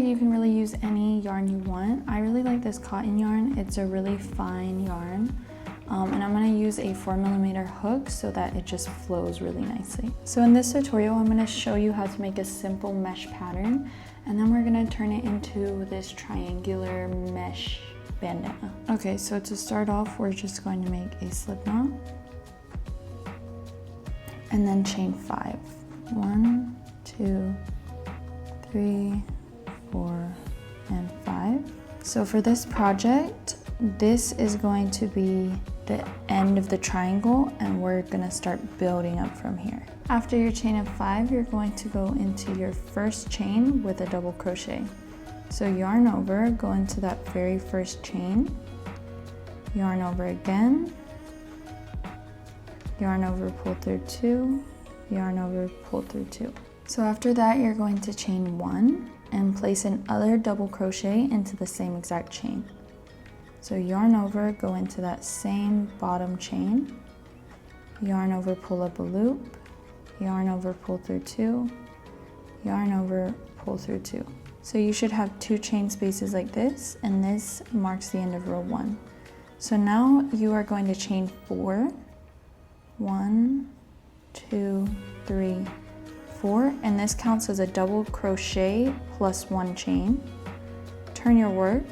project, you can really use any yarn you want. I really like this cotton yarn. It's a really fine yarn. And I'm going to use a 4mm hook so that it just flows really nicely. So in this tutorial, I'm going to show you how to make a simple mesh pattern, and then we're going to turn it into this triangular mesh bandana. Okay, so to start off, we're just going to make a slip knot and then chain 5. 1, 2, 3, 4, and 5. So for this project, this is going to be the end of the triangle, and we're gonna start building up from here. After your chain of 5, you're going to go into your first chain with a double crochet. So yarn over, go into that very first chain, yarn over again, yarn over, pull through 2, yarn over, pull through 2. So after that, you're going to chain 1 and place another double crochet into the same exact chain. So yarn over, go into that same bottom chain, yarn over, pull up a loop, yarn over, pull through 2, yarn over, pull through 2. So you should have 2 chain spaces like this, and this marks the end of row 1. So now you are going to chain 4, 1, 2, 3, 4, and this counts as a double crochet plus 1 chain. Turn your work.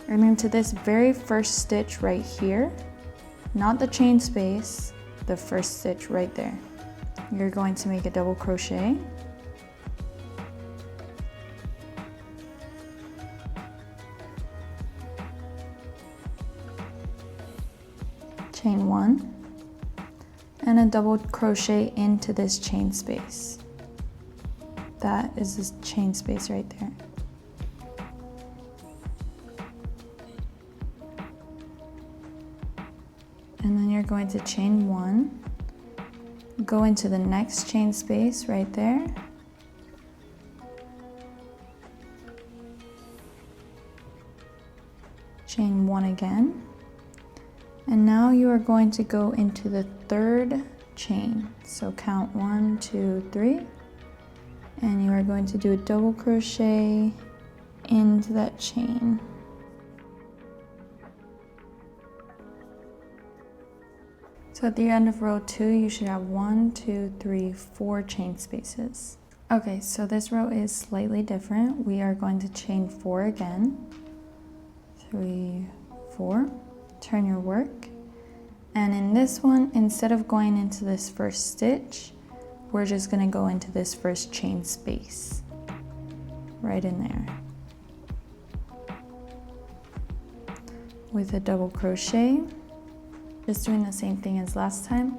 Remember, to this very first stitch right here, not the chain space, the first stitch right there. You're going to make a double crochet. Chain 1, and a double crochet into this chain space. That is this chain space right there. And then you're going to chain 1, go into the next chain space right there, chain 1 again, and now you are going to go into the third chain. So count 1, 2, 3, and you are going to do a double crochet into that chain. So at the end of row 2, you should have 1, 2, 3, 4 chain spaces. Okay, so this row is slightly different. We are going to chain 4 again. 3, 4. Turn your work. And in this one, instead of going into this first stitch, we're just going to go into this first chain space. Right in there. With a double crochet. Just doing the same thing as last time.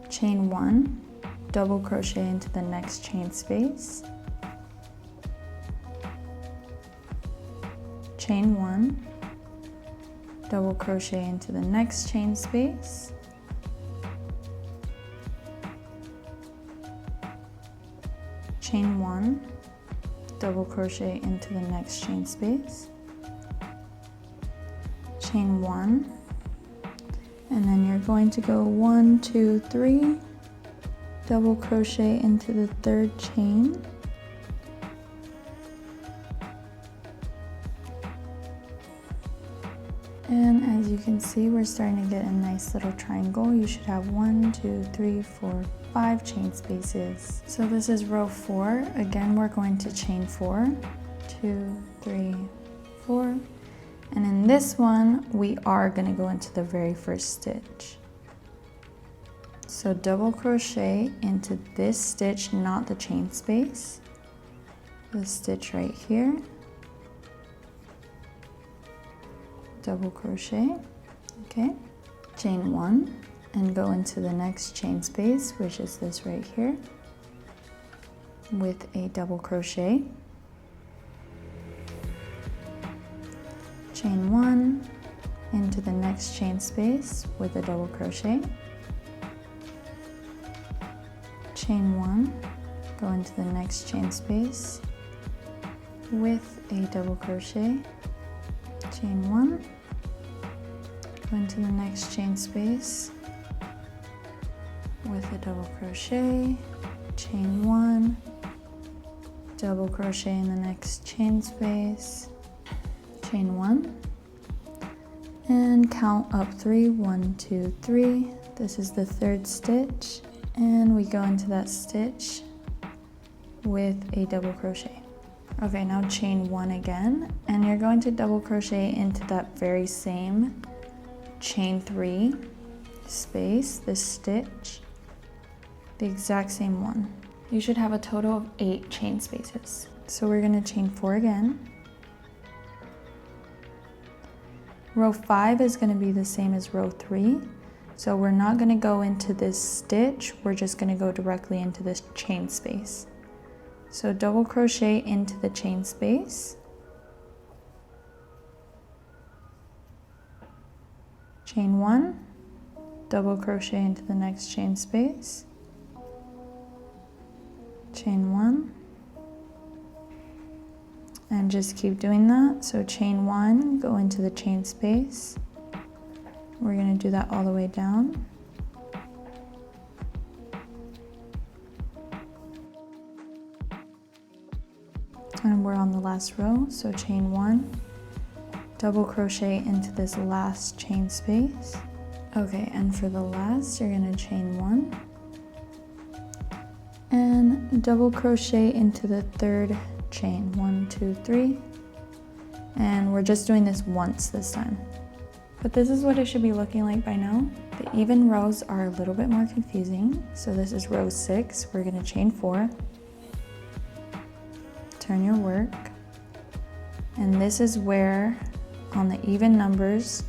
Chain 1, double crochet into the next chain space. Chain 1, double crochet into the next chain space. Chain 1, double crochet into the next chain space. Chain 1, and then you're going to go 1, 2, 3, double crochet into the third chain. And as you can see, we're starting to get a nice little triangle. You should have 1, 2, 3, 4, 5 chain spaces. So this is row 4. Again, we're going to chain 4, 2, 3, 4. And in this one, we are going to go into the very first stitch. So double crochet into this stitch, not the chain space. This stitch right here. Double crochet, okay. Chain 1 and go into the next chain space, which is this right here, with a double crochet. Chain 1 into the next chain space with a double crochet. Chain 1, go into the next chain space with a double crochet. Chain 1, go into the next chain space with a double crochet. Chain 1, double crochet in the next chain space, chain 1, and count up 3, 1, 2, 3. This is the 3rd stitch, and we go into that stitch with a double crochet. Okay, now chain 1 again, and you're going to double crochet into that very same chain 3 space, this stitch, the exact same one. You should have a total of 8 chain spaces. So we're gonna chain 4 again. Row 5 is gonna be the same as row 3. So we're not gonna go into this stitch, we're just gonna go directly into this chain space. So double crochet into the chain space, chain 1, double crochet into the next chain space, chain 1, and just keep doing that. So chain 1, go into the chain space. We're going to do that all the way down. And we're on the last row, so chain 1, double crochet into this last chain space. Okay, and for the last, you're gonna chain 1 and double crochet into the 3rd chain, 1, 2, 3. And we're just doing this once this time. But this is what it should be looking like by now. The even rows are a little bit more confusing. So this is row 6, we're gonna chain 4. Turn your work, and this is where on the even numbers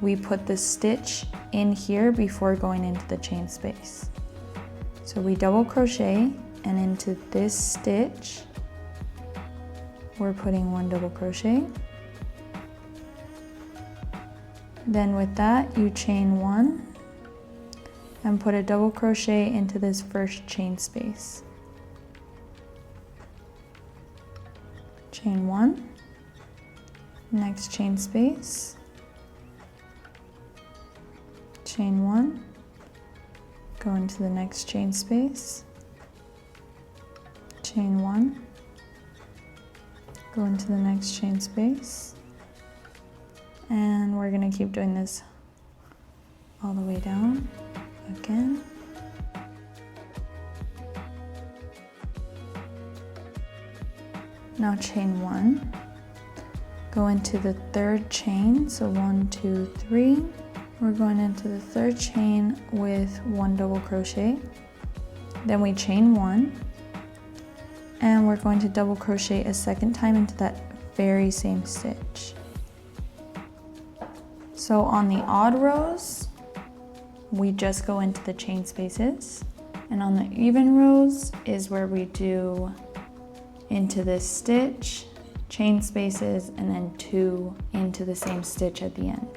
we put the stitch in here before going into the chain space. So we double crochet, and into this stitch we're putting 1 double crochet. Then with that you chain 1 and put a double crochet into this first chain space. Chain 1, next chain space, chain 1, go into the next chain space, chain 1, go into the next chain space, and we're going to keep doing this all the way down again. Now chain 1, go into the 3rd chain, so 1, 2, 3. We're going into the 3rd chain with 1 double crochet. Then we chain 1, and we're going to double crochet a 2nd time into that very same stitch. So on the odd rows, we just go into the chain spaces, and on the even rows is where we do into this stitch, chain spaces, and then 2 into the same stitch at the end.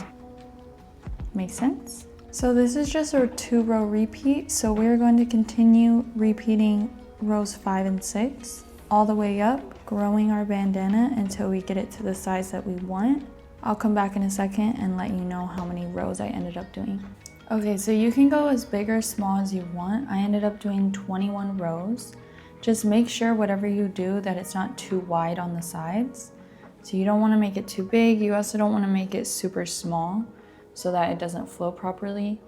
Make sense? So this is just our 2-row repeat, so we're going to continue repeating rows 5 and 6 all the way up, growing our bandana until we get it to the size that we want. I'll come back in a second and let you know how many rows I ended up doing. Okay, so you can go as big or small as you want. I ended up doing 21 rows. Just make sure whatever you do that it's not too wide on the sides. So you don't want to make it too big. You also don't want to make it super small so that it doesn't flow properly.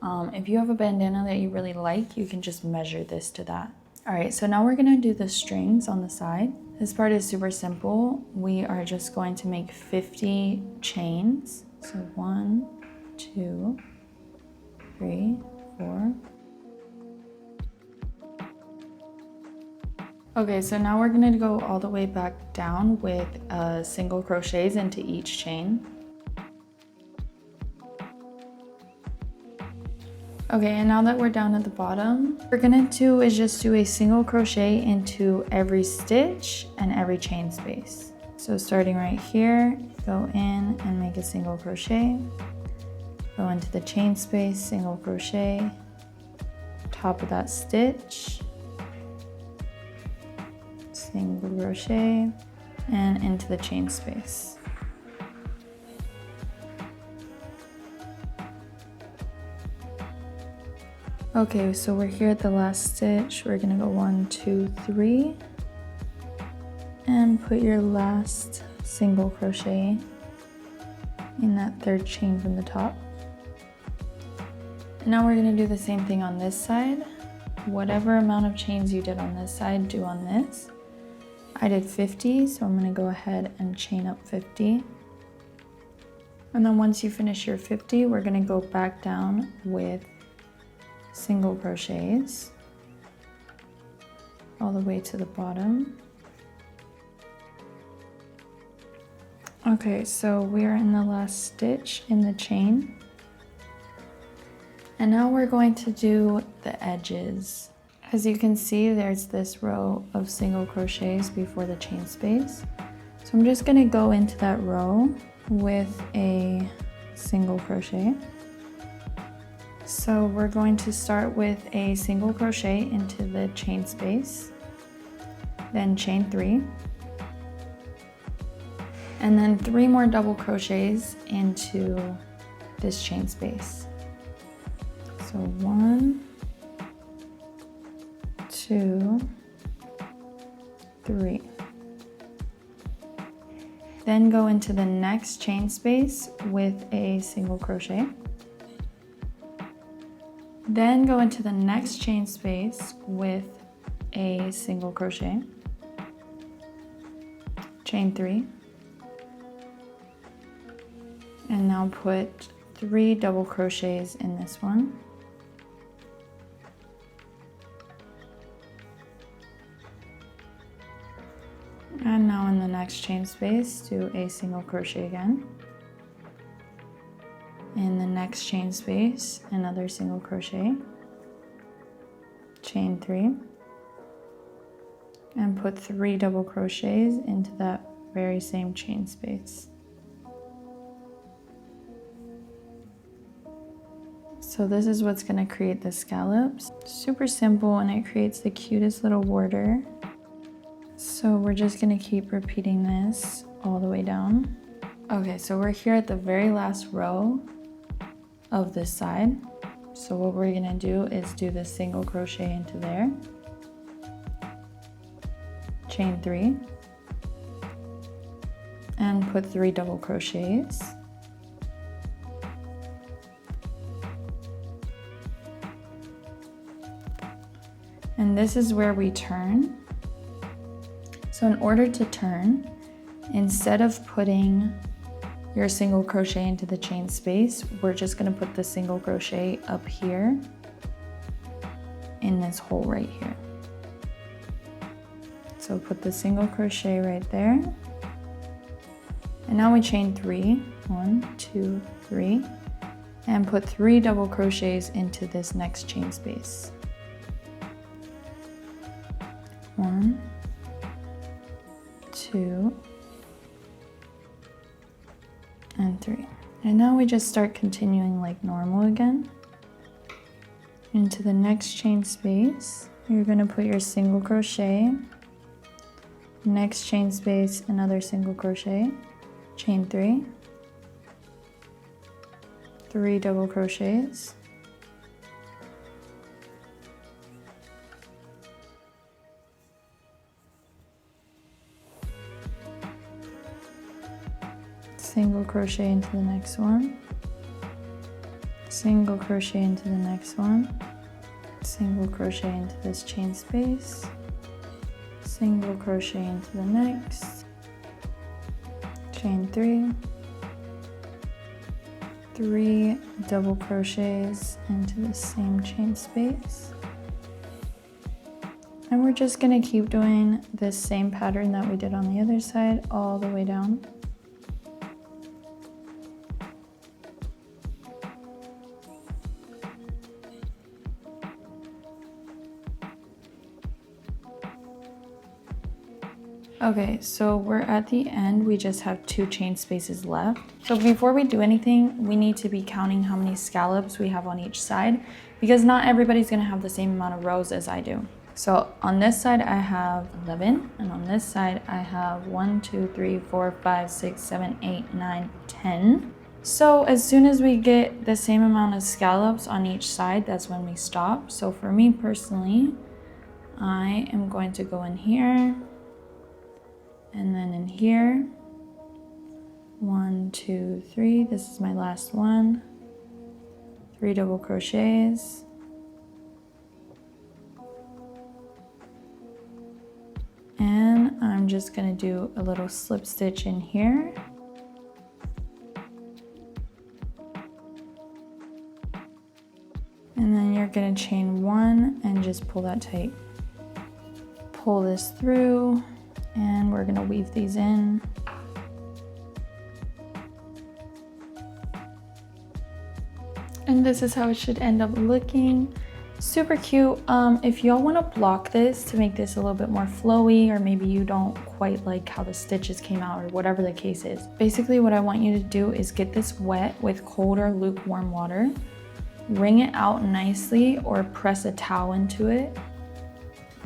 If you have a bandana that you really like, you can just measure this to that. All right, so now we're going to do the strings on the side. This part is super simple. We are just going to make 50 chains. So 1, 2, 3, 4. Okay, so now we're gonna go all the way back down with single crochets into each chain. Okay, and now that we're down at the bottom, what we're gonna do is just do a single crochet into every stitch and every chain space. So starting right here, go in and make a single crochet, go into the chain space, single crochet, top of that stitch, single crochet, and into the chain space. Okay, so we're here at the last stitch. We're gonna go 1, 2, 3, and put your last single crochet in that third chain from the top. And now we're going to do the same thing on this side. Whatever amount of chains you did on this side, do on this. I did 50, so I'm going to go ahead and chain up 50. And then once you finish your 50, we're going to go back down with single crochets all the way to the bottom. Okay, so we're in the last stitch in the chain. And now we're going to do the edges. As you can see, there's this row of single crochets before the chain space. So I'm just going to go into that row with a single crochet. So we're going to start with a single crochet into the chain space, then chain 3, and then 3 more double crochets into this chain space. So 1, 2, 3. Then go into the next chain space with a single crochet. Then go into the next chain space with a single crochet. Chain 3. And now put 3 double crochets in this one. And now in the next chain space, do a single crochet again. In the next chain space, another single crochet. Chain 3. And put 3 double crochets into that very same chain space. So this is what's going to create the scallops. Super simple, and it creates the cutest little border. So we're just going to keep repeating this all the way down. Okay, so we're here at the very last row of this side. So what we're going to do is do the single crochet into there. Chain 3. And put 3 double crochets. And this is where we turn. So in order to turn, instead of putting your single crochet into the chain space, we're just going to put the single crochet up here in this hole right here. So put the single crochet right there. And now we chain 3, 1, 2, 3, and put 3 double crochets into this next chain space. 1, 2, and 3. And now we just start continuing like normal again. Into the next chain space, you're going to put your single crochet. Next chain space, another single crochet. Chain 3. 3 double crochets. Single crochet into the next one, single crochet into the next one, single crochet into this chain space, single crochet into the next, chain 3, 3 double crochets into the same chain space. And we're just going to keep doing this same pattern that we did on the other side all the way down. Okay, so we're at the end. We just have 2 chain spaces left. So before we do anything, we need to be counting how many scallops we have on each side, because not everybody's gonna have the same amount of rows as I do. So on this side I have 11, and on this side I have 1, 2, 3, 4, 5, 6, 7, 8, 9, 10. So as soon as we get the same amount of scallops on each side, that's when we stop. So for me personally, I am going to go in here And then in here, 1, 2, 3, this is my last one, 3 double crochets. And I'm just gonna do a little slip stitch in here. And then you're gonna chain 1 and just pull that tight. Pull this through, and we're gonna weave these in. And this is how it should end up looking. Super cute. If y'all want to block this to make this a little bit more flowy, or maybe you don't quite like how the stitches came out, or whatever the case is, basically what I want you to do is get this wet with cold or lukewarm water, wring it out nicely, or press a towel into it.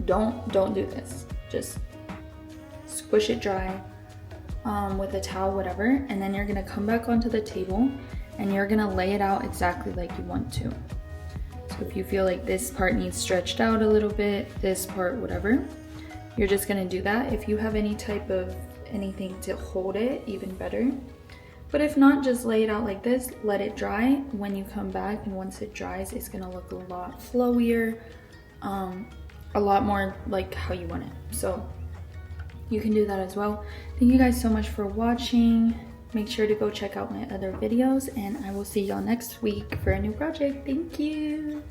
Don't do this. Just squish it dry with a towel, whatever, and then you're gonna come back onto the table and you're gonna lay it out exactly like you want to. So if you feel like this part needs stretched out a little bit, this part, whatever, you're just gonna do that. If you have any type of anything to hold it, even better. But if not, just lay it out like this, let it dry. When you come back, and once it dries, it's gonna look a lot flowier, a lot more like how you want it. So you can do that as well. Thank you guys so much for watching. Make sure to go check out my other videos, and I will see y'all next week for a new project. Thank you.